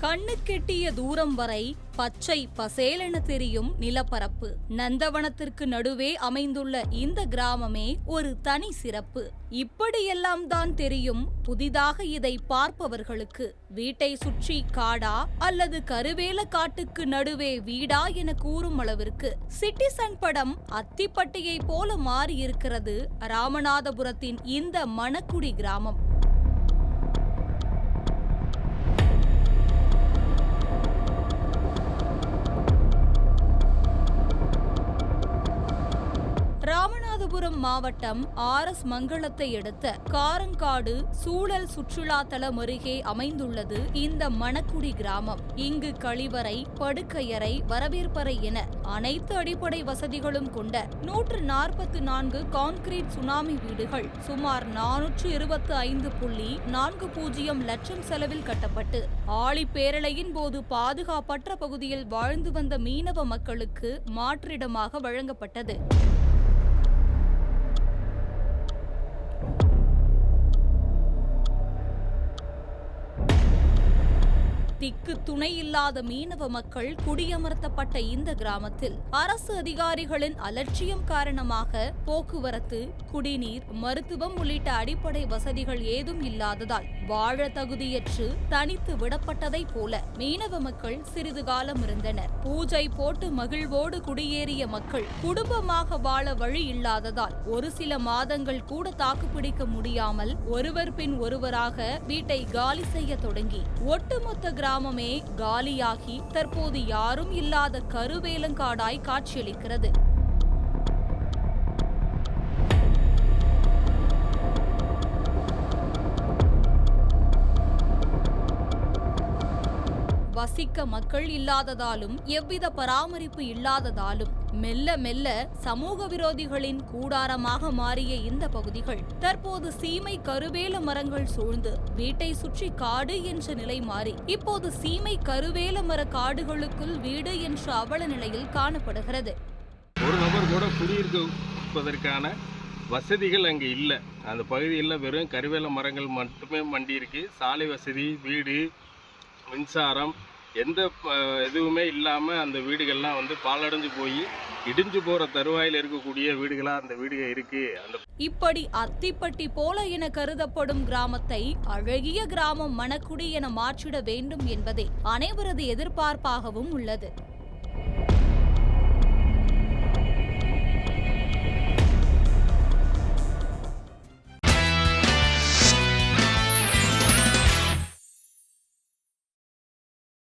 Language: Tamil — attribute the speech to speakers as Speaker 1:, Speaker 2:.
Speaker 1: கண்ணுக்கெட்டிய தூரம் வரை பச்சை பசேலென தெரியும் நிலப்பரப்பு. நந்தவனத்திற்கு நடுவே அமைந்துள்ள இந்த கிராமமே ஒரு தனி சிறப்பு. இப்படியெல்லாம் தான் தெரியும் புதிதாக இதை பார்ப்பவர்களுக்கு. வீட்டை சுற்றி காடா அல்லது கருவேல காட்டுக்கு நடுவே வீடா என கூறும் அளவிற்கு சிட்டிசன் படம் அத்திப்பட்டியை போல மாறியிருக்கிறது ராமநாதபுரத்தின் இந்த மணக்குடி கிராமம். ராமநாதபுரம் மாவட்டம் ஆர்.எஸ். மங்கலத்தை அடுத்த காரங்காடு சூழல் சுற்றுலா தலம் அருகே அமைந்துள்ளது இந்த மணக்குடி கிராமம். இங்கு கழிவறை, படுக்கையறை, வரவேற்பறை என அனைத்து அடிப்படை வசதிகளும் கொண்ட 144 கான்கிரீட் சுனாமி வீடுகள் சுமார் 425.40 லட்சம் செலவில் கட்டப்பட்டு ஆழிப்பேரலையின் போது பாதுகாப்பற்ற பகுதியில் வாழ்ந்து வந்த மீனவ மக்களுக்கு மாற்றிடமாக வழங்கப்பட்டது. திக்கு துணை இல்லாத மீனவ மக்கள் குடியமர்த்தப்பட்ட இந்த கிராமத்தில் அரசு அதிகாரிகளின் அலட்சியம் காரணமாக போக்குவரத்து, குடிநீர், மருத்துவம் உள்ளிட்ட அடிப்படை வசதிகள் ஏதும் இல்லாததால் வாழ தகுதியற்று தனித்து விடப்பட்டதை போல மீனவ மக்கள் சிறிது காலம் இருந்தனர். பூஜை போட்டு மகிழ்வோடு குடியேறிய மக்கள் குடும்பமாக வாழ வழி இல்லாததால் ஒரு சில மாதங்கள் கூட தாக்குப்பிடிக்க முடியாமல் ஒருவர் பின் ஒருவராக வீட்டை காலி செய்ய தொடங்கி ஒட்டுமொத்த கிராமமே காலியாகி தற்போது யாரும் இல்லாத கருவேலங்காடாய் காட்சியளிக்கிறது. வசிக்க மக்கள் இல்லாததாலும் எவ்வித பராமரிப்பு இல்லாததாலும் மெல்ல மெல்ல சமூக விரோதிகளின் கூடாரமாக மாறிய இந்த பகுதிகள் தற்போது சீமை கருவேல மரங்கள் சூழ்ந்து வீட்டை சுற்றி காடு என்ற நிலை மாறி இப்போது சீமை கருவேல மர காடுகளுக்குள் வீடு என்ற அவல நிலையில் காணப்படுகிறது.
Speaker 2: ஒரு நபர் கூட குடியிருப்பதற்கான வசதிகள் அங்கே இல்லை. அந்த பகுதியில் வெறும் கருவேல மரங்கள் மட்டுமே மண்டி இருக்கு. சாலை வசதி, வீடு, மின்சாரம் எந்த எதுவுமே இல்லாமல் அந்த வீடுகள்லாம் பாலடைஞ்சு போய் இடிஞ்சு போகிற தருவாயில் இருக்கக்கூடிய வீடுகளாக அந்த வீடுகள் இருக்கு.
Speaker 1: இப்படி அத்திப்பட்டி போல என கருதப்படும் கிராமத்தை அழகிய கிராமம் மணக்குடி என மாற்றிட வேண்டும் என்பதே அனைவரது எதிர்பார்ப்பாகவும் உள்ளது.